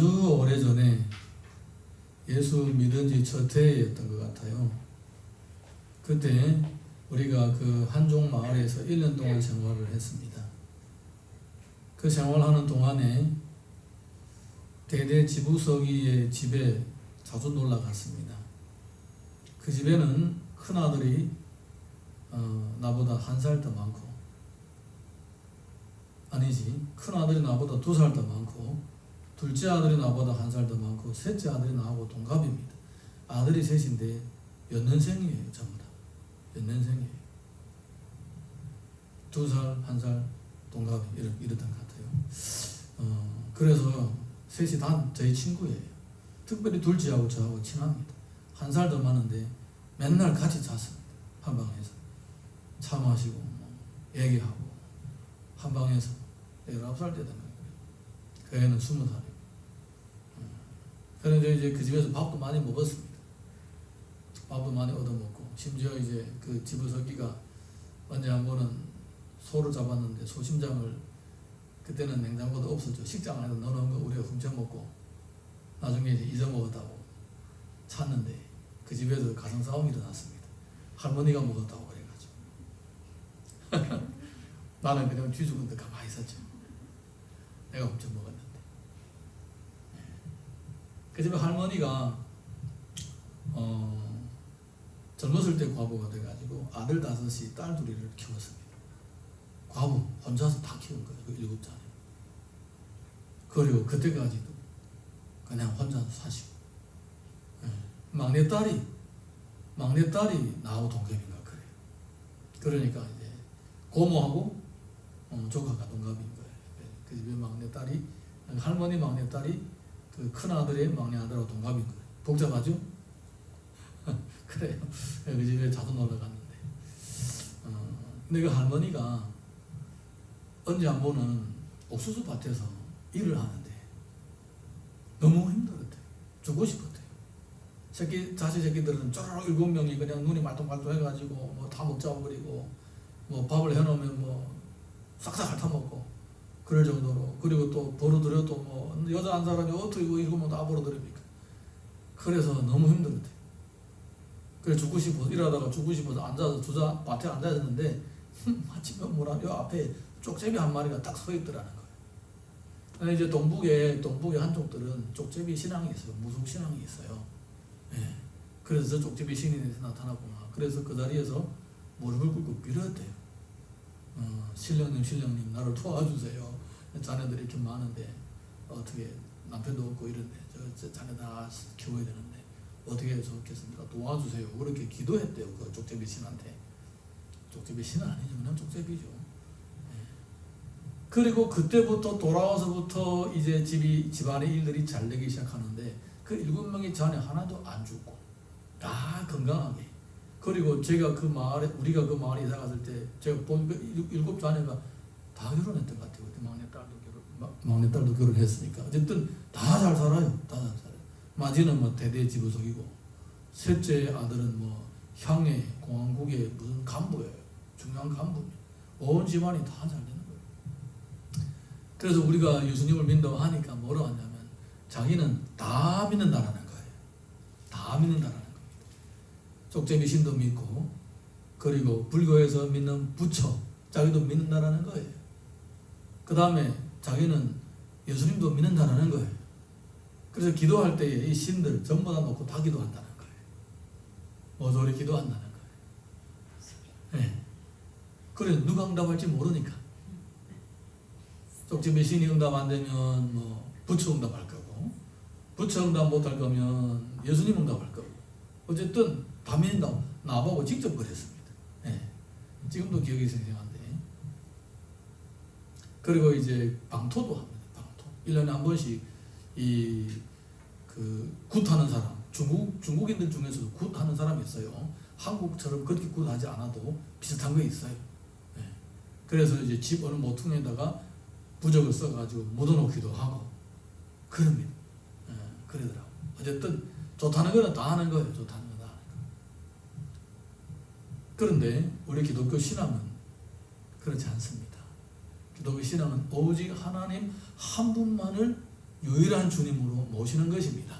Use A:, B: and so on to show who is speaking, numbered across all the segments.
A: 아주 오래전에 예수 믿은 지 첫 해였던 것 같아요. 그때 우리가 그 한종 마을에서 1년 동안 생활을 했습니다. 그 생활하는 동안에 대대 지부서기의 집에 자주 놀러 갔습니다. 그 집에는 큰아들이 나보다 1살 더 많고, 아니지, 큰아들이 나보다 2살 더 많고, 둘째 아들이 나보다 1살 더 많고, 셋째 아들이 나하고 동갑입니다. 아들이 셋인데 연년생이에요. 전부 다 연년생이에요. 2살, 1살 동갑이 이러던 것 같아요. 그래서 셋이 다 저희 친구예요. 특별히 둘째하고 저하고 친합니다. 1살 더 많은데 맨날 같이 잤습니다. 한 방에서 차 마시고 얘기하고 한 방에서 19살 때던 거예요. 그 애는 20살이고. 그런데 이제 그 집에서 밥도 많이 먹었습니다. 밥도 많이 얻어먹고, 심지어 이제 그 지부서기가 언제 한 번은 소를 잡았는데 소심장을, 그때는 냉장고도 없었죠. 식장 안에서 넣어놓은 거 우리가 훔쳐먹고 나중에 이제 잊어먹었다고 찾는데 그 집에서 가정싸움이 일어났습니다. 할머니가 먹었다고 그래가지고 나는 그냥 뒤죽은데 가만히 있었죠. 내가 훔쳐먹었는데. 그 집에 할머니가 젊었을 때 과부가 돼가지고 아들 5이 딸 2을 키웠습니다. 과부 혼자서 다 키운 거예요. 그 7자녀. 그리고 그때까지도 그냥 혼자서 사시고. 막내딸이 나하고 동갑인가 그래요. 그러니까 이제 고모하고 조카가 동갑인 거예요. 그 집에 막내딸이, 할머니 막내딸이 그 큰아들의 막내 아들하고 동갑인 거예요. 복잡하죠? 그래요. 그 집에 자주 놀러 갔는데. 근데 그 할머니가 언제 한 번은 옥수수 밭에서 일을 하는데 너무 힘들었대요. 죽고 싶었대요. 자식 새끼들은 쪼르륵 7명이 그냥 눈이 말똥말똥 해가지고 뭐 다 먹자고 그리고 뭐 밥을 해놓으면 뭐 싹싹 핥아먹고 그럴 정도로. 그리고 또 벌어들여도 뭐 여자 한 사람이 어떻게 이거 7명 다 벌어들입니까? 그래서 너무 힘들었대요. 그래서 죽고 싶어서, 일하다가 죽고 싶어서 앉아서 밭에 앉아있는데 마침 요 앞에 쪽제비 한 마리가 딱 서 있더라는 거예요. 이제 동북의 한족들은 쪽제비 신앙이 있어요. 무속 신앙이 있어요. 예. 그래서 저 쪽제비 신인에서 나타났구나. 그래서 그 자리에서 무릎을 꿇고 빌었대요. 신령님 나를 도와주세요. 자네들이 이렇게 많은데 어떻게, 남편도 없고 이런데 저 자네 다 키워야 되는데 어떻게 해야 좋겠습니까? 도와주세요. 그렇게 기도했대요. 그 쪽제비 신한테. 쪽제비 신은 아니죠. 그냥 쪽제비죠. 그리고 그때부터 돌아와서부터 이제 집안의 일들이 잘 되기 시작하는데 그 7명의 자녀 하나도 안 죽고 다 건강하게. 그리고 우리가 그 마을에 이사 갔을 때 제가 본 그 7자녀가 다 결혼했던 것 같아요. 그때 막내딸도 결혼했으니까 어쨌든 다 잘 살아요. 다 잘 살아요. 마지는 뭐 대대 지부석이고, 셋째 아들은 뭐 향해 공항국의 무슨 간부예요. 중요한 간부입니다. 온 집안이 다 잘 되는 거예요. 그래서 우리가 예수님을 믿는다고 하니까 뭐라고 하냐면 자기는 다 믿는다라는 거예요. 다 믿는다라는 겁니다. 쪽제비 신도 믿고, 그리고 불교에서 믿는 부처 자기도 믿는다라는 거예요. 그 다음에 자기는 예수님도 믿는다라는 거예요. 그래서 기도할 때에 이 신들 전부 다 놓고 다 기도한다는 거예요. 모조리 기도한다는 거예요. 네. 그래 누가 응답할지 모르니까. 쪽제비 신이 응답 안 되면 뭐 부처 응답할 거고, 부처 응답 못할 거면 예수님 응답할 거고, 어쨌든 다 믿는다. 나보고 직접 그랬습니다. 네. 지금도 기억이 생생한데. 그리고 이제 방토도 합니다. 방토. 1년에 한 번씩 굿하는 사람, 중국인들 중에서도 굿하는 사람이 있어요. 한국처럼 그렇게 굿하지 않아도 비슷한 게 있어요. 네. 그래서 이제 집 어느 모퉁이에다가 부적을 써가지고 묻어놓기도 하고 그럽니다. 네. 그러더라고. 어쨌든 좋다는 거는 다 하는 거예요. 좋다는 거 다 하는 거. 그런데 우리 기독교 신앙은 그렇지 않습니다. 기독교 신앙은 오직 하나님 한 분만을 유일한 주님으로 모시는 것입니다.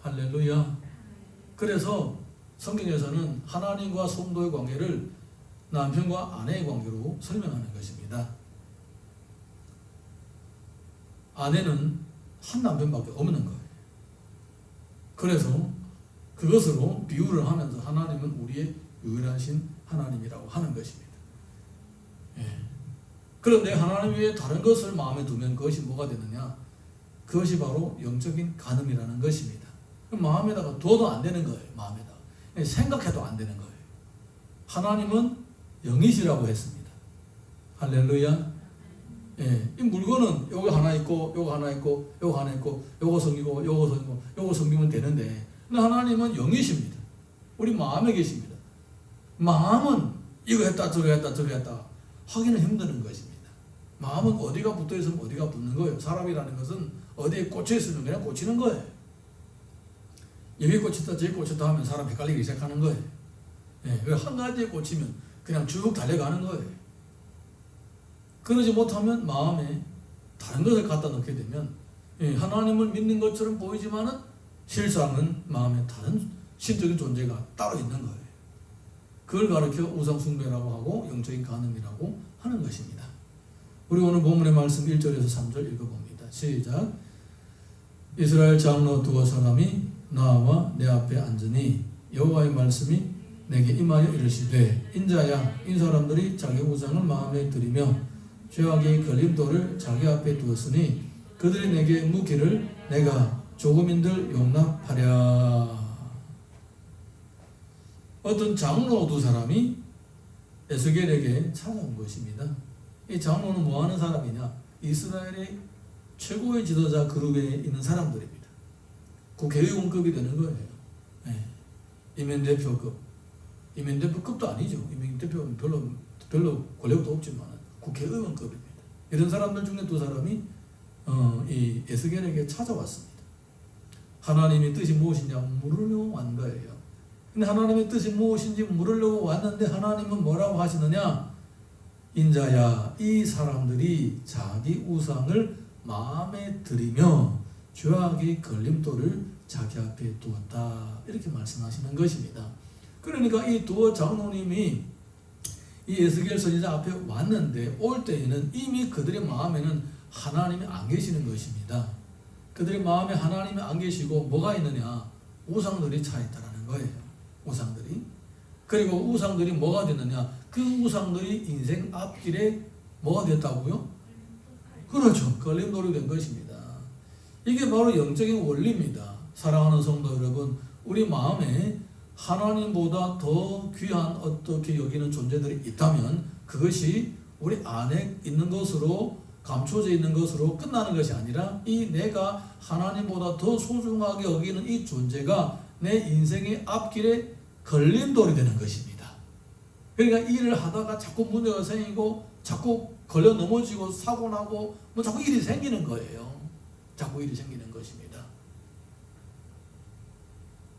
A: 할렐루야. 그래서 성경에서는 하나님과 성도의 관계를 남편과 아내의 관계로 설명하는 것입니다. 아내는 한 남편밖에 없는 거예요. 그래서 그것으로 비유를 하면서 하나님은 우리의 유일하신 하나님이라고 하는 것입니다. 예. 그런데 하나님 외에 다른 것을 마음에 두면 그것이 뭐가 되느냐? 그것이 바로 영적인 간음이라는 것입니다. 마음에다가 둬도 안 되는 거예요. 마음에다가 생각해도 안 되는 거예요. 하나님은 영이시라고 했습니다. 할렐루야. 예, 이 물건은 요거 하나 있고 요거 하나 있고 요거 하나 있고 요거 섬기고 요거 섬기고 요거 섬기면 되는데, 근데 하나님은 영이십니다. 우리 마음에 계십니다. 마음은 이거 했다 저거 했다 저거 했다 하기는 힘드는 것입니다. 마음은 어디가 붙어 있으면 어디가 붙는 거예요. 사람이라는 것은 어디에 꽂혀 있으면 그냥 꽂히는 거예요. 여기 꽂혔다 저기 꽂혔다 하면 사람 헷갈리기 시작하는 거예요. 예, 한 가지에 꽂히면 그냥 쭉 달려가는 거예요. 그러지 못하면 마음에 다른 것을 갖다 넣게 되면 하나님을 믿는 것처럼 보이지만은 실상은 마음에 다른 신적인 존재가 따로 있는 거예요. 그걸 가르쳐 우상숭배라고 하고 영적인 간음이라고 하는 것입니다. 우리 오늘 본문의 말씀 1절에서 3절 읽어봅니다. 시작. 이스라엘 장로 두어 사람이 나와 내 앞에 앉으니 여호와의 말씀이 내게 임하여 이르시되, 인자야, 이 사람들이 자기 우상을 마음에 들이며 죄악의 걸림돌을 자기 앞에 두었으니 그들이 내게 묻기를 내가 조금인들 용납하랴. 어떤 장로 두 사람이 에스겔에게 찾아온 것입니다. 이 장로는 뭐하는 사람이냐? 이스라엘의 최고의 지도자 그룹에 있는 사람들입니다. 국회의원급이 되는 거예요. 네. 이민대표급. 이민대표급도 아니죠. 이민대표는 별로 권력도 없지만 국회의원급입니다. 이런 사람들 중에 두 사람이 이 에스겔에게 찾아왔습니다. 하나님의 뜻이 무엇이냐 물으려고 온 거예요. 근데 하나님의 뜻이 무엇인지 물으려고 왔는데 하나님은 뭐라고 하시느냐? 인자야, 이 사람들이 자기 우상을 마음에 들이며 죄악의 걸림돌을 자기 앞에 두었다. 이렇게 말씀하시는 것입니다. 그러니까 이 두 장로님이 이 에스겔 선지자 앞에 왔는데 올 때에는 이미 그들의 마음에는 하나님이 안 계시는 것입니다. 그들의 마음에 하나님이 안 계시고 뭐가 있느냐? 우상들이 차 있다라는 거예요. 우상들이. 그리고 우상들이 뭐가 됐느냐? 그 우상들이 인생 앞길에 뭐가 됐다고요? 그렇죠. 걸림돌이 된 것입니다. 이게 바로 영적인 원리입니다. 사랑하는 성도 여러분, 우리 마음에 하나님보다 더 귀한 어떻게 여기는 존재들이 있다면 그것이 우리 안에 있는 것으로 감춰져 있는 것으로 끝나는 것이 아니라 이 내가 하나님보다 더 소중하게 여기는 이 존재가 내 인생의 앞길에 걸림돌이 되는 것입니다. 그러니까 일을 하다가 자꾸 문제가 생기고 자꾸 걸려 넘어지고 사고 나고 뭐 자꾸 일이 생기는 거예요. 자꾸 일이 생기는 것입니다.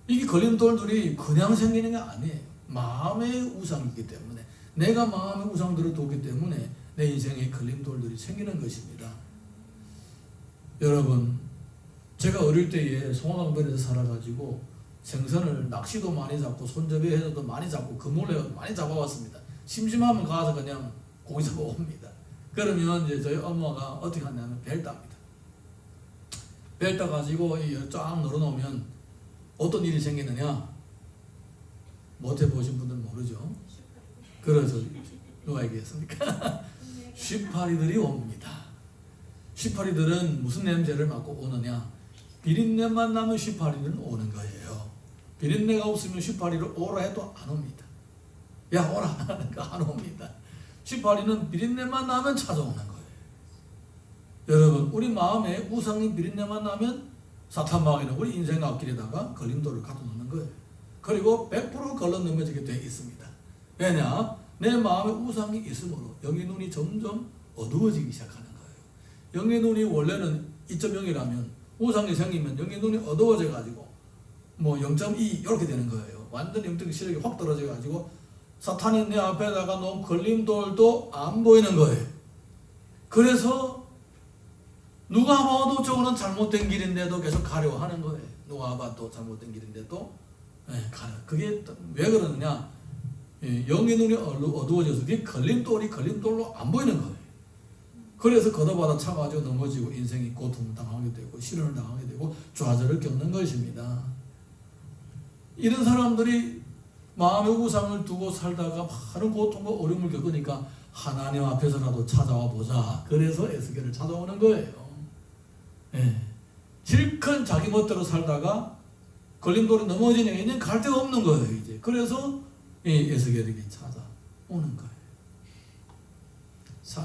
A: 이게 걸림돌들이 그냥 생기는 게 아니에요. 마음의 우상이기 때문에, 내가 마음의 우상들을 두기 때문에 내 인생에 걸림돌들이 생기는 것입니다. 여러분, 제가 어릴 때에 송화강변에서 살아가지고 생선을 낚시도 많이 잡고 손잡이 해서도 많이 잡고 그물에 많이 잡아왔습니다. 심심하면 가서 그냥 고기 잡아옵니다. 그러면 이제 저희 엄마가 어떻게 하냐면 벨 땁니다. 벨 따가지고 쫙 널어놓으면 어떤 일이 생기느냐? 못 해보신 분들은 모르죠. 그래서 누가 얘기했습니까? 쉬파리들이 옵니다. 쉬파리들은 무슨 냄새를 맡고 오느냐? 비린내만 나면 쉬파리들은 오는 거예요. 비린내가 없으면 쉬파리를 오라 해도 안 옵니다. 야 오라 하니까 안 옵니다. 쉬파리는 비린내만 나면 찾아오는 거예요. 여러분, 우리 마음에 우상이 비린내만 나면 사탄마귀는 우리 인생 앞길에다가 걸림돌을 가둬놓는 거예요. 그리고 100% 걸러 넘어지게 되어 있습니다. 왜냐? 내 마음에 우상이 있으므로 영의 눈이 점점 어두워지기 시작하는 거예요. 영의 눈이 원래는 2.0이라면 우상이 생기면 영의 눈이 어두워져 가지고 뭐 0.2 이렇게 되는 거예요. 완전히 영적 시력이 확 떨어져 가지고 사탄이 내 앞에다가 놓은 걸림돌도 안 보이는 거예요. 그래서 누가 봐도 저거는 잘못된 길인데도 계속 가려고 하는 거예요. 누가 봐도 잘못된 길인데도 가려. 그게 왜 그러느냐? 영의 눈이 어두워져서 그게 걸림돌로 안 보이는 거예요. 그래서 걷어받아 차가지고 넘어지고 인생이 고통을 당하게 되고 시련을 당하게 되고 좌절을 겪는 것입니다. 이런 사람들이 마음의 우상을 두고 살다가 많은 고통과 어려움을 겪으니까 하나님 앞에서라도 찾아와 보자. 그래서 에스겔을 찾아오는 거예요. 실컷 자기 멋대로 살다가 걸림돌에 넘어지니까 이제 갈 데가 없는 거예요. 이제 그래서 에스겔에게 찾아오는 거예요.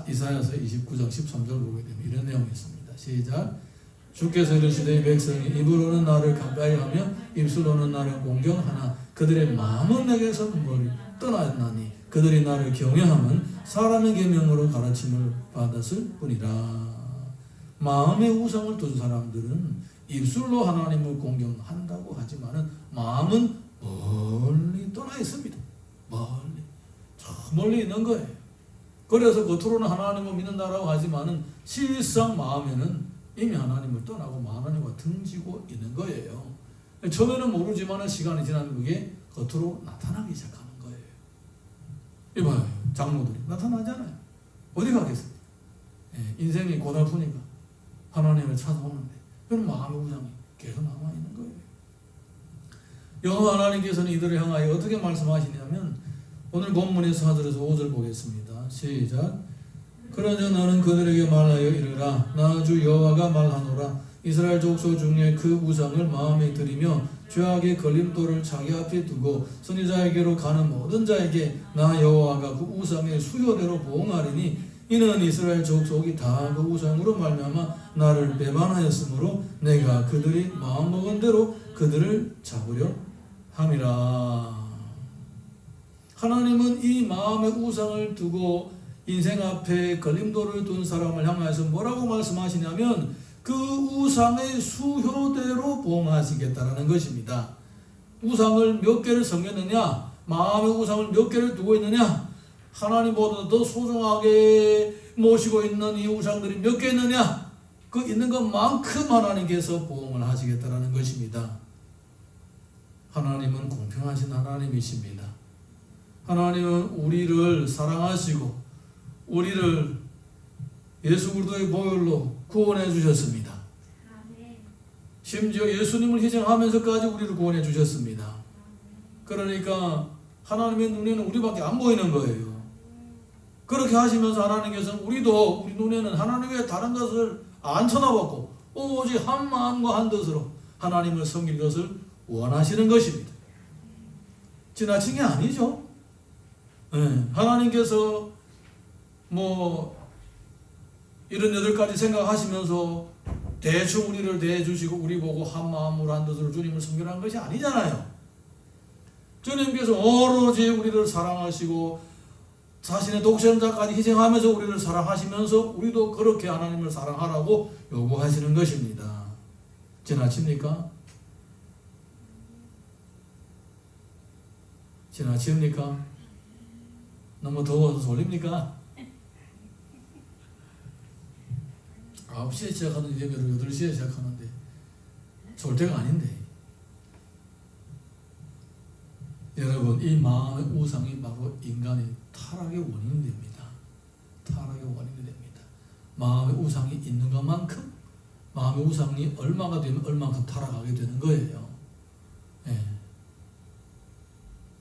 A: 이사야서 29장 13절 보게 되면 이런 내용이 있습니다. 시작. 주께서 이르시되 백성이 입으로는 나를 가까이하며 입술로는 나를 공경하나 그들의 마음은 내게서 멀리 떠났나니 그들이 나를 경외함은 사람의 계명으로 가르침을 받았을 뿐이라. 마음의 우상을 둔 사람들은 입술로 하나님을 공경한다고 하지만은 마음은 멀리 떠나 있습니다. 멀리, 저 멀리 있는 거예요. 그래서 겉으로는 하나님을 믿는다라고 하지만은 실상 마음에는 이미 하나님을 떠나고 하나님과 등지고 있는 거예요. 처음에는 모르지만은 시간이 지나면 그게 겉으로 나타나기 시작하는 거예요. 이봐요, 장로들이 나타나잖아요. 어디 가겠어요? 인생이 고달프니까 하나님을 찾아오는데 그런 마음의 우상이 계속 남아 있는 거예요. 여호와 하나님께서는 이들을 향하여 어떻게 말씀하시냐면 오늘 본문에서 4절에서 5절 보겠습니다. 시작. 그러자 너는 그들에게 말하여 이르라. 나 주 여호와가 말하노라. 이스라엘 족속 중에 그 우상을 마음에 들이며 죄악의 걸림돌을 자기 앞에 두고 선지자에게로 가는 모든 자에게 나 여호와가 그 우상의 수요대로 보응하리니 이는 이스라엘 족속이 다 그 우상으로 말미암아 나를 배반하였으므로 내가 그들이 마음먹은 대로 그들을 잡으려 함이라. 하나님은 이 마음의 우상을 두고 인생 앞에 걸림돌을 둔 사람을 향해서 뭐라고 말씀하시냐면 그 우상의 수효대로 보응하시겠다라는 것입니다. 우상을 몇 개를 섬겼느냐? 마음의 우상을 몇 개를 두고 있느냐? 하나님보다 더 소중하게 모시고 있는 이 우상들이 몇 개 있느냐? 그 있는 것만큼 하나님께서 보응을 하시겠다라는 것입니다. 하나님은 공평하신 하나님이십니다. 하나님은 우리를 사랑하시고 우리를 예수 그리스도의 보혈로 구원해 주셨습니다. 심지어 예수님을 희생하면서까지 우리를 구원해 주셨습니다. 그러니까 하나님의 눈에는 우리밖에 안 보이는 거예요. 그렇게 하시면서 하나님께서는 우리 눈에는 하나님 외에 다른 것을 안 쳐다보고 오직 한 마음과 한 뜻으로 하나님을 섬길 것을 원하시는 것입니다. 지나친 게 아니죠. 하나님께서 이런 8가지 생각하시면서 대충 우리를 대해주시고 우리 보고 한 마음으로 한 뜻으로 주님을 섬기라는 것이 아니잖아요. 주님께서 오로지 우리를 사랑하시고 자신의 독생자까지 희생하면서 우리를 사랑하시면서 우리도 그렇게 하나님을 사랑하라고 요구하시는 것입니다. 지나칩니까? 지나칩니까? 너무 더워서 졸립니까? 9시에 시작하는 예배를 8시에 시작하는데 졸 때가 아닌데. 여러분, 이 마음의 우상이 바로 인간의 타락의 원인이 됩니다. 타락의 원인이 됩니다. 마음의 우상이 있는 것만큼 마음의 우상이 얼마가 되면 얼만큼 타락하게 되는 거예요.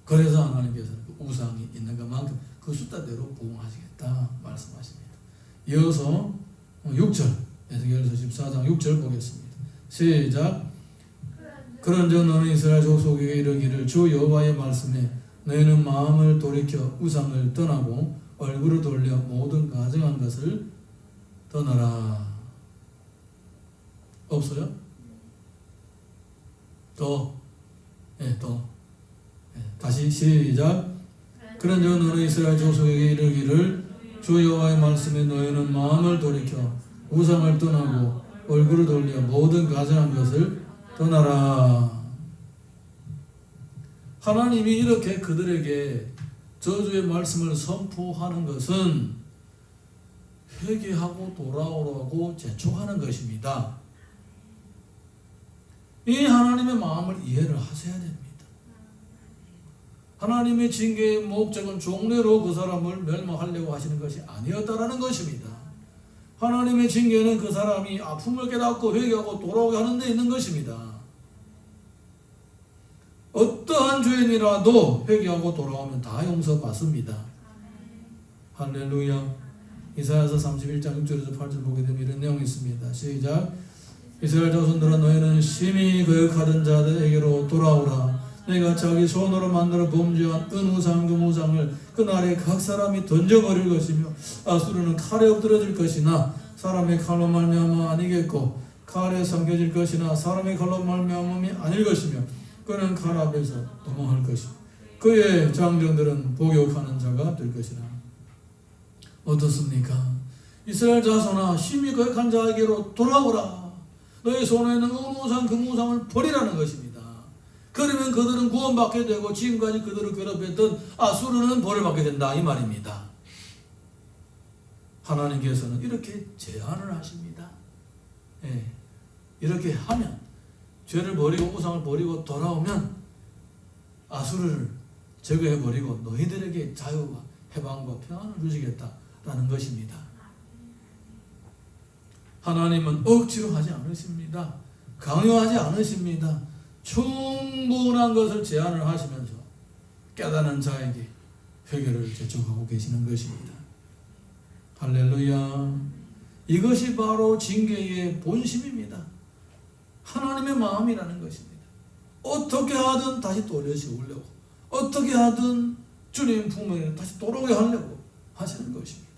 A: 그래서 하나님께서는 그 우상이 있는 것만큼 그 숫자대로 보응하시겠다 말씀하십니다. 이어서 6절, 에스겔서 14장 6절 보겠습니다. 시작. 그런즉 너는 이스라엘 족속에게 이르기를 주 여호와의 말씀에 너희는 마음을 돌이켜 우상을 떠나고 얼굴을 돌려 모든 가증한 것을 떠나라. 없어요? 다시 시작. 그런즉 너는 이스라엘 족속에게 이르기를 주 여호와의 말씀에 너희는 마음을 돌이켜 우상을 떠나고 얼굴을 돌려 모든 가증한 것을 떠나라. 하나님이 이렇게 그들에게 저주의 말씀을 선포하는 것은 회개하고 돌아오라고 재촉하는 것입니다. 이 하나님의 마음을 이해를 하셔야 됩니다. 하나님의 징계의 목적은 종례로 그 사람을 멸망하려고 하시는 것이 아니었다라는 것입니다. 하나님의 징계는 그 사람이 아픔을 깨닫고 회개하고 돌아오게 하는 데 있는 것입니다. 어떠한 죄인이라도 회개하고 돌아오면 다 용서받습니다. 할렐루야. 이사야서 31장 6절에서 8절 보게 되면 이런 내용이 있습니다. 시작. 이스라엘 자손들아 너희는 심히 거역하던 자들에게로 돌아오라. 내가 자기 손으로 만들어 범죄한 은우상 금우상을 그날에 각 사람이 던져버릴 것이며 아수르는 칼에 엎드러질 것이나 사람의 칼로 말미암아 아니겠고 칼에 삼켜질 것이나 사람의 칼로 말미암음이 아닐 것이며 그는 칼 앞에서 도망할 것이며 그의 장정들은 복역하는 자가 될 것이라. 어떻습니까? 이스라엘 자손아 심히 거역한 자에게로 돌아오라. 너의 손에 있는 은우상 금우상을 버리라는 것입니다. 그러면 그들은 구원받게 되고 지금까지 그들을 괴롭혔던 아수르는 벌을 받게 된다 이 말입니다. 하나님께서는 이렇게 제안을 하십니다. 예, 이렇게 하면 죄를 버리고 우상을 버리고 돌아오면 아수르를 제거해버리고 너희들에게 자유와 해방과 평안을 주시겠다라는 것입니다. 하나님은 억지로 하지 않으십니다. 강요하지 않으십니다. 충분한 것을 제안을 하시면서 깨닫는 자에게 회개를 재촉하고 계시는 것입니다. 할렐루야. 이것이 바로 징계의 본심입니다. 하나님의 마음이라는 것입니다. 어떻게 하든 다시 돌려세우려고, 어떻게 하든 주님 품에 다시 돌아오게 하려고 하시는 것입니다.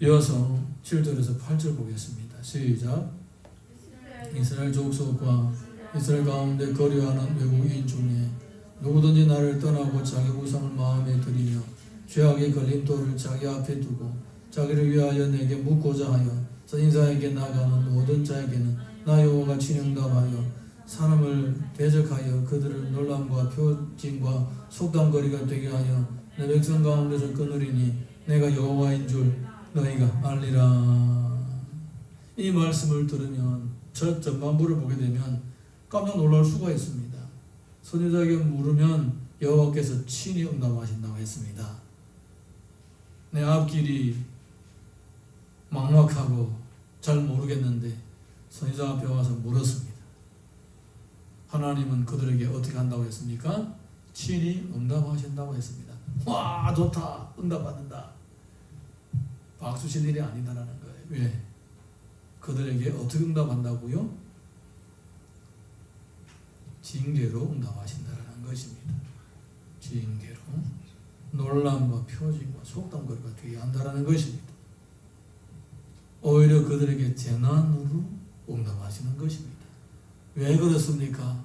A: 이어서 7절에서 8절 보겠습니다. 시작. 이스라엘 족속과 이스라엘 가운데 거류하는 외국인 중에 누구든지 나를 떠나고 자기 우상을 마음에 들이며 죄악의 걸림돌을 자기 앞에 두고 자기를 위하여 내게 묻고자 하여 선인사에게 나가는 모든 자에게는 나 여호와가 친응답하여 사람을 대적하여 그들을 놀람과 표징과 속담거리가 되게 하여 내 백성 가운데서 끊으리니 내가 여호와인 줄 너희가 알리라. 이 말씀을 들으면 첫 전반부를 보게 되면 깜짝 놀랄 수가 있습니다. 선지자에게 물으면 여호와께서 친히 응답하신다고 했습니다. 내 앞길이 막막하고 잘 모르겠는데 선지자 앞에 와서 물었습니다. 하나님은 그들에게 어떻게 한다고 했습니까? 친히 응답하신다고 했습니다. 와, 좋다. 응답받는다. 박수 칠 일이 아니다라는 거예요. 왜? 그들에게 어떻게 응답한다고요? 징계로 응답하신다라는 것입니다. 징계로 놀람과 표징과 속담거리가 되게 한다라는 것입니다. 오히려 그들에게 재난으로 응답하시는 것입니다. 왜 그렇습니까?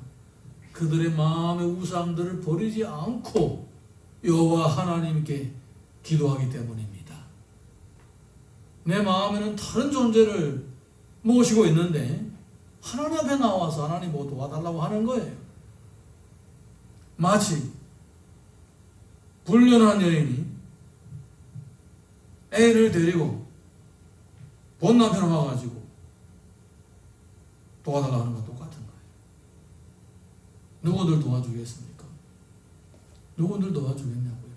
A: 그들의 마음의 우상들을 버리지 않고 여호와 하나님께 기도하기 때문입니다. 내 마음에는 다른 존재를 모시고 있는데 하나님 앞에 나와서 하나님 뭐 도와달라고 하는 거예요. 마치 불륜한 여인이 애를 데리고 본 남편을 와가지고 도와달라고 하는 것 똑같은 거예요. 누구들 도와주겠습니까? 누구들 도와주겠냐고요?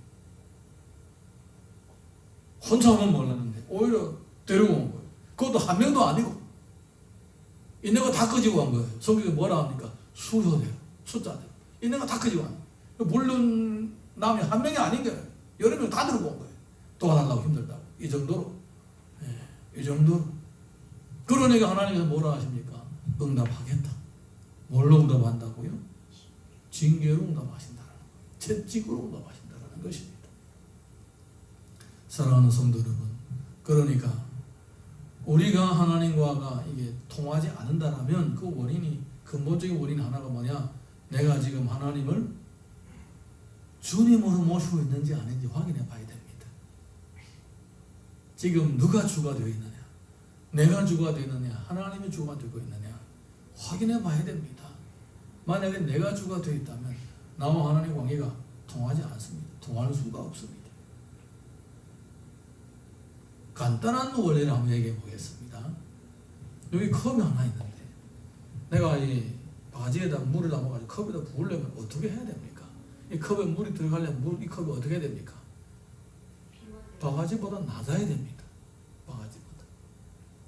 A: 혼자 오면 몰랐는데 오히려 데리고 온 거예요. 그것도 한 명도 아니고 있는 거 다 끄지고 간 거예요. 성경에 뭐라 합니까? 수효대로, 숫자대로 있는 거 다 끄지고 간 거예요. 물론 남이 한 명이 아닌 거예요. 여러 명 다 들고 온 거예요. 도와달라고 힘들다고. 이 정도로. 이 정도로. 그러니까 하나님께서 뭐라 하십니까? 응답하겠다. 뭘로 응답한다고요? 징계로 응답하신다라는 거예요. 채찍으로 응답하신다라는 것입니다. 사랑하는 성도 여러분, 그러니까 우리가 하나님과가 이게 통하지 않는다라면 그 원인이, 근본적인 원인 하나가 뭐냐? 내가 지금 하나님을 주님으로 모시고 있는지 아닌지 확인해 봐야 됩니다. 지금 누가 주가 되어 있느냐? 내가 주가 되느냐? 하나님이 주가 되고 있느냐? 확인해 봐야 됩니다. 만약에 내가 주가 되어 있다면 나와 하나님 관계가 통하지 않습니다. 통할 수가 없습니다. 간단한 원리를 한번 얘기해 보겠습니다. 여기 컵이 하나 있는데 내가 이 바지에다 물을 담아가지고 컵에다 부으려면 어떻게 해야 됩니까? 이 컵에 물이 들어가려면 이 컵이 어떻게 해야 됩니까? 바가지보다 낮아야 됩니다.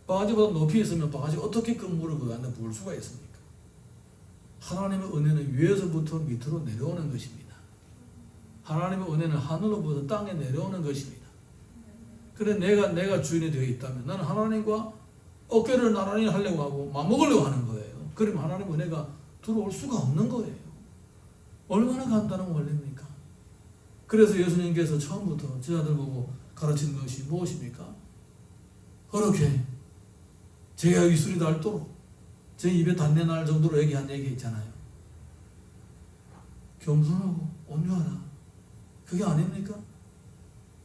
A: 바가지보다 높이 있으면 바가지 어떻게 그 물을 그 안에 부을 수가 있습니까? 하나님의 은혜는 위에서부터 밑으로 내려오는 것입니다. 하나님의 은혜는 하늘로부터 땅에 내려오는 것입니다. 그래 내가 주인이 되어 있다면 나는 하나님과 어깨를 나란히 하려고 하고 맞먹으려고 하는 거예요. 그러면 하나님 은혜가 들어올 수가 없는 거예요. 얼마나 간단한 원리입니까? 그래서 예수님께서 처음부터 제자들 보고 가르친 것이 무엇입니까? 그렇게 제가 입술이 닳도록 제 입에 단내 날 정도로 얘기한 얘기 있잖아요. 겸손하고 온유하라. 그게 아닙니까?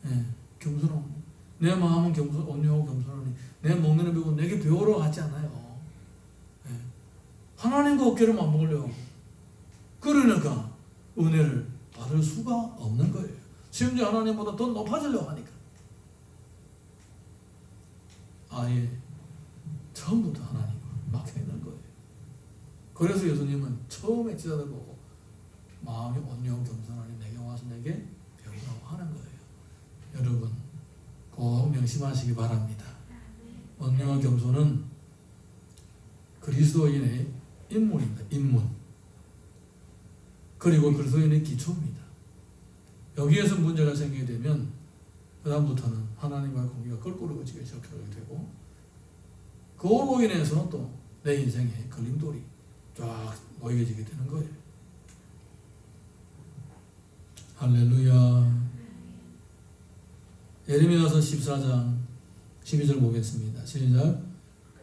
A: 예, 겸손하고 내 마음은 온유하고 겸손하니 내 먹는 애 배우고 내게 배우러 하지 않아요. 예. 하나님과 어깨를 맞먹으려고 그러니까 은혜를 받을 수가 없는 거예요. 심지어 하나님보다 더 높아지려고 하니까 아예 처음부터 하나님과 막혀있는 거예요. 그래서 예수님은 처음에 제자들 보고 마음이 온유하고 겸손하니 내게 와서 내게 배우라고 하는 거예요. 여러분 꼭 명심하시기 바랍니다. 온유와 겸손은 그리스도인의 인문입니다. 인문. 그리고 그리스도인의 기초입니다. 여기에서 문제가 생기게 되면 그 다음부터는 하나님과의 관계가 껄끄러워지게 시작하게 되고 그로 인해서 또 내 인생에 걸림돌이 쫙 놓여지게 되는 거예요. 할렐루야. 예레미야서 14장 12절 보겠습니다. 시작.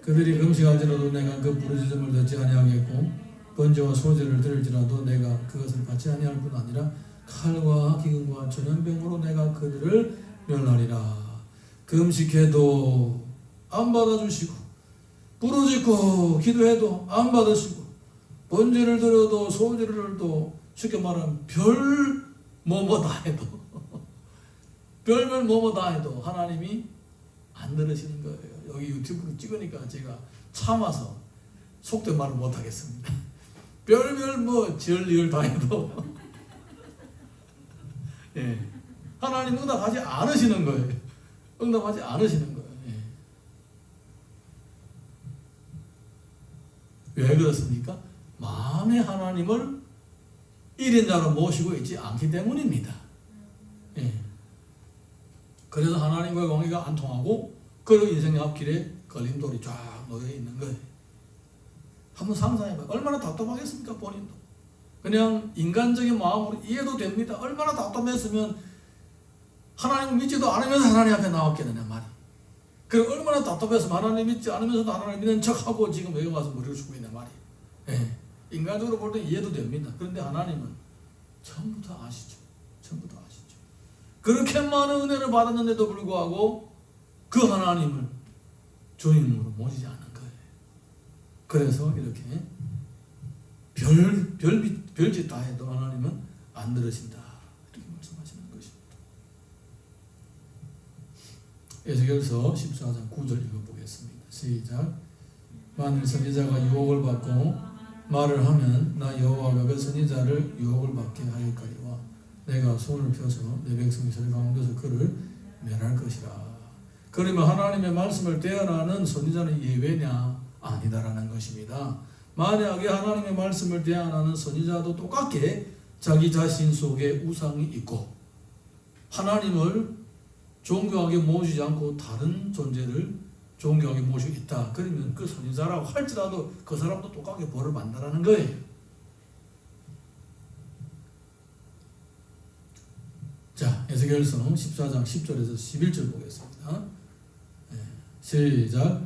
A: 그들이 금식할지라도 내가 그 부르짖음을 듣지 아니하겠고 번제와 소제를 드릴지라도 내가 그것을 받지 아니할 뿐 아니라 칼과 기근과 전염병으로 내가 그들을 멸하리라. 금식해도 안 받아주시고 부르짖고 기도해도 안 받으시고 번제를 드려도 소제를 드려도 쉽게 말하면 별 뭐뭐 다 해도 별별 뭐뭐 다 해도 하나님이 안 들으시는 거예요. 여기 유튜브로 찍으니까 제가 참아서 속된 말을 못하겠습니다. 별별 뭐 절리을 다 해도 예. 하나님 응답하지 않으시는 거예요. 응답하지 않으시는 거예요. 예. 왜 그렇습니까? 마음의 하나님을 1인자로 모시고 있지 않기 때문입니다. 예. 그래서 하나님과의 관계가 안 통하고 그리고 인생의 앞길에 걸림돌이 쫙 놓여 있는 거예요. 한번 상상해봐요. 얼마나 답답하겠습니까? 본인도. 그냥 인간적인 마음으로 이해도 됩니다. 얼마나 답답했으면 하나님을 믿지도 않으면서 하나님 앞에 나왔겠느냐 말이. 그리고 얼마나 답답했으면 하나님 믿지 않으면서도 하나님 믿는 척하고 지금 여기 와서 머리를 숙고 있는 말이. 예. 인간적으로 볼 때 이해도 됩니다. 그런데 하나님은 처음부터 아시죠. 처음부터 아시죠. 그렇게 많은 은혜를 받았는데도 불구하고 그 하나님을 주님으로 모시지 않은 거예요. 그래서 이렇게 별짓 다 해도 하나님은 안 들으신다. 이렇게 말씀하시는 것입니다. 에스겔서 14장 9절 읽어보겠습니다. 시작. 만일 선지자가 유혹을 받고 말을 하면 나 여호와가 그 선지자를 유혹을 받게 하였거니와 내가 손을 펴서 내 백성 이스라엘 가운데서 그를 멸할 것이라. 그러면 하나님의 말씀을 대언하는 선지자는 예외냐? 아니다라는 것입니다. 만약에 하나님의 말씀을 대언하는 선지자도 똑같게 자기 자신 속에 우상이 있고 하나님을 존경하게 모시지 않고 다른 존재를 존경하게 모시고 있다. 그러면 그 선지자라고 할지라도 그 사람도 똑같게 벌을 받는다는 거예요. 자, 에스겔서 14장 10절에서 11절 보겠습니다. 시작.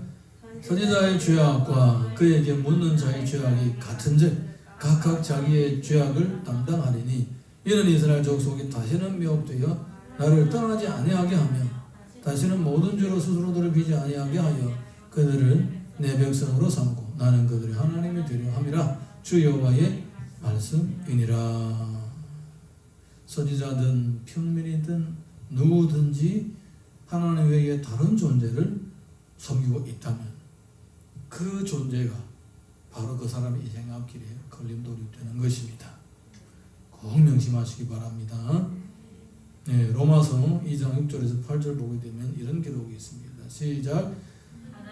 A: 선지자의 죄악과 그에게 묻는 자의 죄악이 같은즉 각각 자기의 죄악을 담당하리니 이는 이스라엘 족속이 다시는 미혹되어 나를 떠나지 아니하게 하며 다시는 모든 죄로 스스로들을 비지 아니하게 하여 그들을 내 백성으로 삼고 나는 그들의 하나님이 되려 함이라. 주 여호와의 말씀이니라. 선지자든 평민이든 누구든지 하나님 외에 다른 존재를 섬기고 있다면 그 존재가 바로 그 사람의 인생의 앞길에 걸림돌이 되는 것입니다. 꼭 명심하시기 바랍니다. 네, 로마서 2장 6절에서 8절 보게 되면 이런 기록이 있습니다. 시작.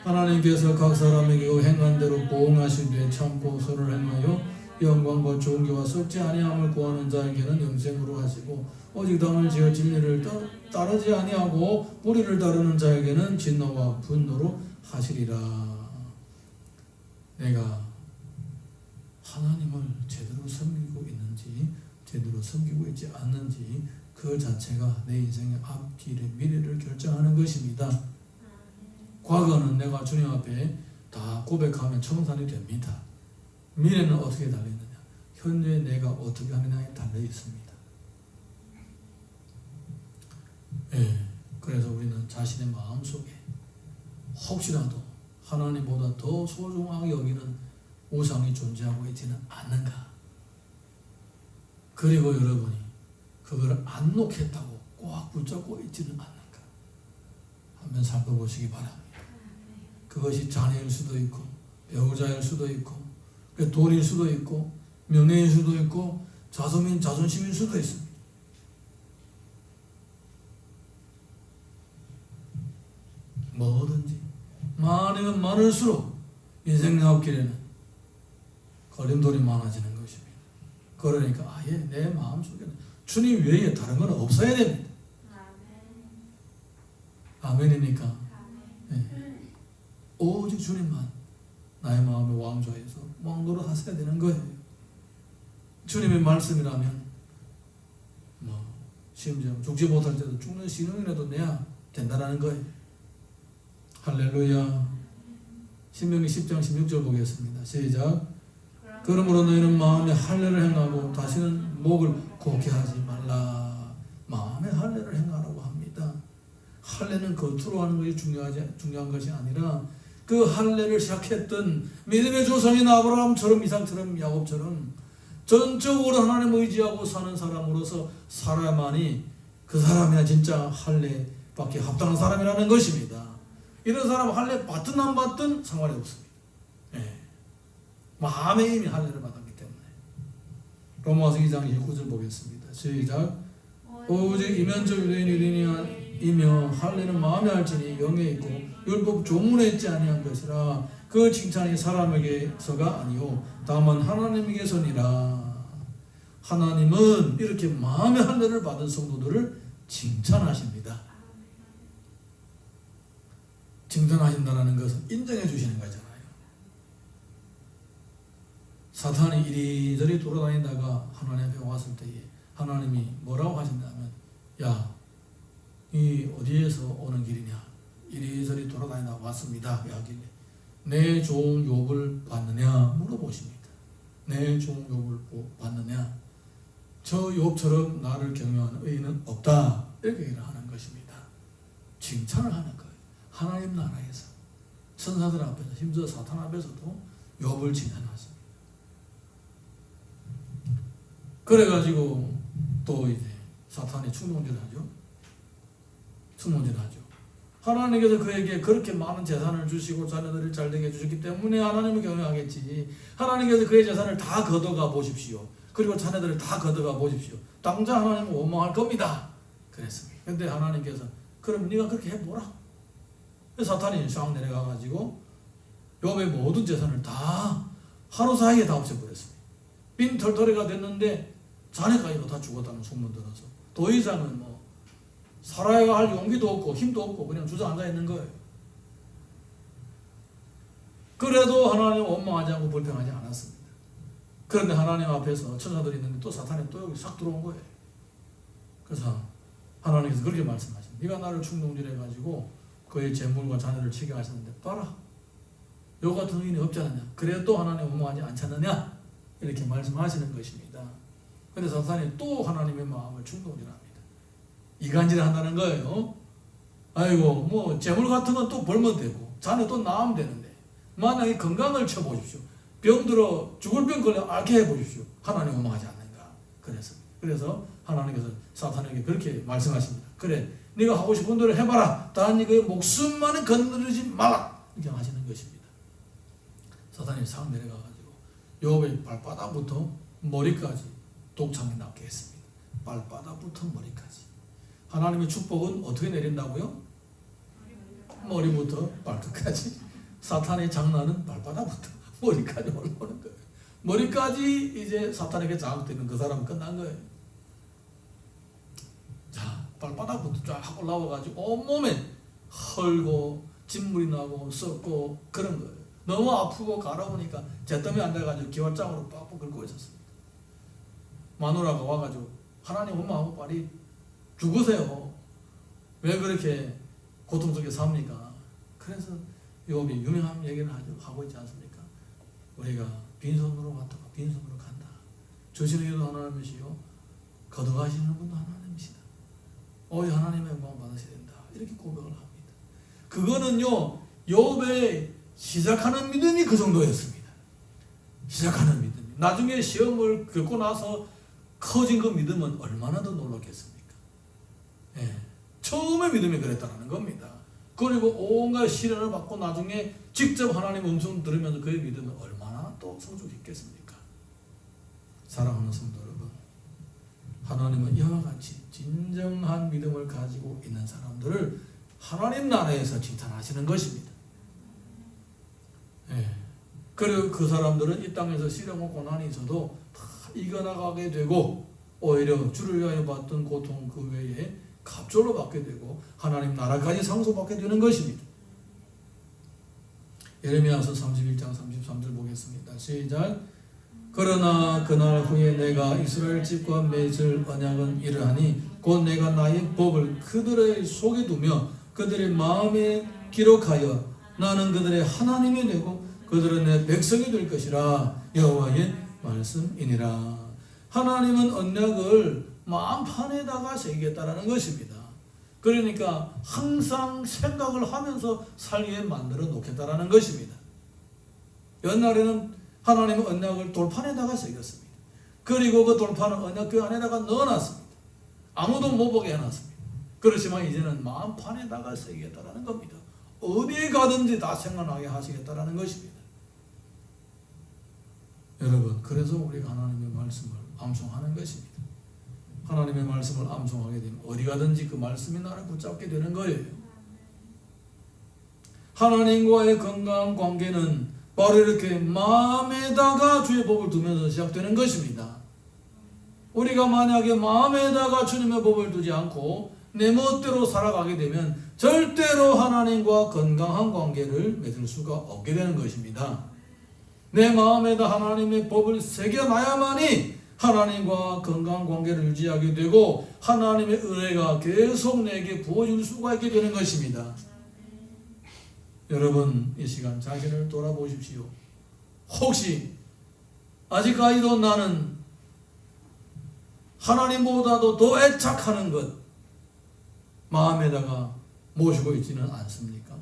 A: 하나님께서 각 사람에게 행한 대로 보응하시되 참고 선을 행하여 영광과 존귀와 썩지 아니함을 구하는 자에게는 영생으로 하시고 오직 당을 지어 진리를 따르지 아니하고 무리를 따르는 자에게는 진노와 분노로 하시리라. 내가 하나님을 제대로 섬기고 있는지 제대로 섬기고 있지 않는지 그 자체가 내 인생의 앞길의 미래를 결정하는 것입니다. 과거는 내가 주님 앞에 다 고백하면 청산이 됩니다. 미래는 어떻게 달려있느냐? 현재 내가 어떻게 하느냐에 달려 있습니다. 예, 그래서 우리는 자신의 마음속에 혹시라도 하나님보다 더 소중하게 여기는 우상이 존재하고 있지는 않는가? 그리고 여러분이 그걸 안 놓겠다고 꽉 붙잡고 있지는 않는가? 한번 살펴보시기 바랍니다. 그것이 자녀일 수도 있고 배우자일 수도 있고 돈일 수도 있고 명예일 수도 있고 자존심일 수도 있습니다. 뭐든지 많으면 많을수록 인생 앞길에는 걸림돌이 많아지는 것입니다. 그러니까 아예 내 마음속에는 주님 외에 다른 건 없어야 됩니다. 아멘이니까 네. 오직 주님만 나의 마음의 왕좌에서 왕노릇 하셔야 되는 거예요. 주님의 말씀이라면 뭐 심지어 죽지 못할 때도 죽는 신용이라도 내야 된다는 거예요. 할렐루야. 신명기 10장 16절 보겠습니다. 시작. 그러므로 너희는 마음에 할례를 행하고 다시는 목을 곡게 하지 말라. 마음에 할례를 행하라고 합니다. 할례는 겉으로 하는 것이 중요한 것이 아니라 그 할례를 시작했던 믿음의 조상인 아브라함처럼 이삭처럼 야곱처럼 전적으로 하나님 의지하고 사는 사람으로서 살아야만이 그 사람이야 진짜 할례밖에 합당한 사람이라는 것입니다. 이런 사람 할례 받든 안 받든 상관이 없습니다. 네. 마음에 이미 할례를 받았기 때문에. 로마서 2장 29절 보겠습니다. 시작. 오직 이면적 유대인이며 할례는 마음에 할지니 영에 있고 율법 조문에 있지 아니한 것이라 그 칭찬이 사람에게서가 아니요 다만 하나님에게서니라. 하나님은 이렇게 마음의 할례를 받은 성도들을 칭찬하십니다. 칭찬하신다는 것은 인정해 주시는 거잖아요. 사탄이 이리저리 돌아다니다가 하나님 앞에 왔을 때에 하나님이 뭐라고 하신다면 야, 이 어디에서 오는 길이냐? 이리저리 돌아다니다 왔습니다. 하길래 내 종 욥을 봤느냐? 물어보십니다. 내 종 욥을 봤느냐? 저 욥처럼 나를 경외하는 의인은 없다. 이렇게 얘기를 하는 것입니다. 칭찬을 하는 거예요. 하나님 나라에서 천사들 앞에서 심지어 사탄 앞에서도 욥을 칭찬하십니다. 그래가지고 또 이제 사탄이 충동질하죠. 하나님께서 그에게 그렇게 많은 재산을 주시고 자녀들을 잘되게 해주셨기 때문에 하나님을 경외하겠지. 하나님께서 그의 재산을 다 걷어가 보십시오. 그리고 자녀들을 다 걷어가 보십시오. 당장 하나님은 원망할 겁니다. 그랬습니다. 근데 하나님께서 그럼 네가 그렇게 해보라. 사탄이 쫙 내려가가지고 욥의 모든 재산을 다 하루 사이에 다 없애버렸습니다. 빈털터리가 됐는데 자네가 이거 다 죽었다는 소문 들어서 더 이상은 뭐 살아야 할 용기도 없고 힘도 없고 그냥 주저앉아 있는 거예요. 그래도 하나님 원망하지 않고 불평하지 않았습니다. 그런데 하나님 앞에서 천사들이 있는데 또 사탄이 또 여기 싹 들어온 거예요. 그래서 하나님께서 그렇게 말씀하십니다. 네가 나를 충동질해가지고 그의 재물과 자녀를 치게 하셨는데 봐라. 요 같은 의인이 없지 않느냐. 그래 또 하나님 원망하지 않지 않느냐. 이렇게 말씀하시는 것입니다. 그런데 사탄이 또 하나님의 마음을 충동질합니다. 이간질을 한다는 거예요. 아이고 뭐 재물 같은 건 또 벌면 되고 자녀 또 낳으면 되는데 만약에 건강을 쳐보십시오. 병들어 죽을 병 걸려 앓게 해보십시오. 하나님 원망하지 않는가. 그래서 하나님께서 사탄에게 그렇게 말씀하십니다. 그래 네가 하고 싶은 대로 해봐라. 단 네가 목숨만은 건드리지 마라. 이렇게 하시는 것입니다. 사탄이 상 내려가가지고 욥의 발바닥부터 머리까지 독창이 낫게 했습니다. 발바닥부터 머리까지. 하나님의 축복은 어떻게 내린다고요? 머리부터 발끝까지. 사탄의 장난은 발바닥부터 머리까지 올라오는 거예요. 머리까지 이제 사탄에게 장악되면 그 사람은 끝난 거예요. 자, 발바닥부터 쫙 올라와가지고 온몸에 헐고 진물이 나고 썩고 그런 거예요. 너무 아프고 가라오니까 잿더미 앉아가지고 기와장으로 빡빡 긁고 있었습니다. 마누라가 와가지고 하나님 엄마하고 빨리 죽으세요. 왜 그렇게 고통 속에 삽니까? 그래서 욥이 유명한 얘기를 하고 있지 않습니까? 우리가 빈손으로 왔다가 빈손으로 간다. 주시는 이도 하나님이시요 거둬가시는 분도 하나님이시다. 오직 하나님의 영광 받으셔야 된다. 이렇게 고백을 합니다. 그거는요, 욥의 시작하는 믿음이 그 정도였습니다. 시작하는 믿음이. 나중에 시험을 겪고 나서 커진 그 믿음은 얼마나 더 놀랐겠습니까? 예. 처음에 믿음이 그랬다는 겁니다. 그리고 온갖 시련을 받고 나중에 직접 하나님 음성 들으면서 그의 믿음은 얼마나 또 성숙했겠습니까? 사랑하는 성도 여러분, 하나님은 이와 같이 진정한 믿음을 가지고 있는 사람들을 하나님 나라에서 칭찬하시는 것입니다. 예. 그리고 그 사람들은 이 땅에서 시련과 고난이 있어도 다 이겨나가게 되고 오히려 주를 위하여 받던 고통 그 외에 갑절로 받게 되고 하나님 나라까지 상속받게 되는 것입니다. 예레미야서 31장 33절 보겠습니다. 시작. 그러나 그날 후에 내가 이스라엘 집과 맺을 언약은 이러하니 곧 내가 나의 법을 그들의 속에 두며 그들의 마음에 기록하여 나는 그들의 하나님이 되고 그들은 내 백성이 될 것이라 여호와의 말씀이니라. 하나님은 언약을 마음판에다가 새기겠다라는 것입니다. 그러니까 항상 생각을 하면서 살게 만들어 놓겠다라는 것입니다. 옛날에는 하나님은 언약을 돌판에다가 새겼습니다. 그리고 그 돌판을 언약궤 안에다가 넣어놨습니다. 아무도 못 보게 해놨습니다. 그렇지만 이제는 마음판에다가 새기겠다라는 겁니다. 어디에 가든지 다 생각나게 하시겠다라는 것입니다. 여러분, 그래서 우리가 하나님의 말씀을 암송하는 것입니다. 하나님의 말씀을 암송하게 되면 어디 가든지 그 말씀이 나를 붙잡게 되는 거예요. 하나님과의 건강한 관계는 바로 이렇게 마음에다가 주의 법을 두면서 시작되는 것입니다. 우리가 만약에 마음에다가 주님의 법을 두지 않고 내 멋대로 살아가게 되면 절대로 하나님과 건강한 관계를 맺을 수가 없게 되는 것입니다. 내 마음에다 하나님의 법을 새겨놔야만이 하나님과 건강한 관계를 유지하게 되고 하나님의 은혜가 계속 내게 부어질 수가 있게 되는 것입니다. 여러분, 이 시간 자신을 돌아보십시오. 혹시 아직까지도 나는 하나님보다도 더 애착하는 것 마음에다가 모시고 있지는 않습니까?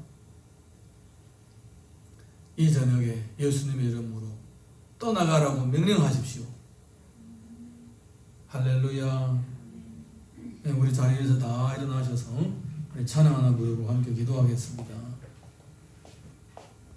A: 이 저녁에 예수님의 이름으로 떠나가라고 명령하십시오. 할렐루야. 우리 자리에서 다 일어나셔서 우리 찬양 하나 부르고 함께 기도하겠습니다.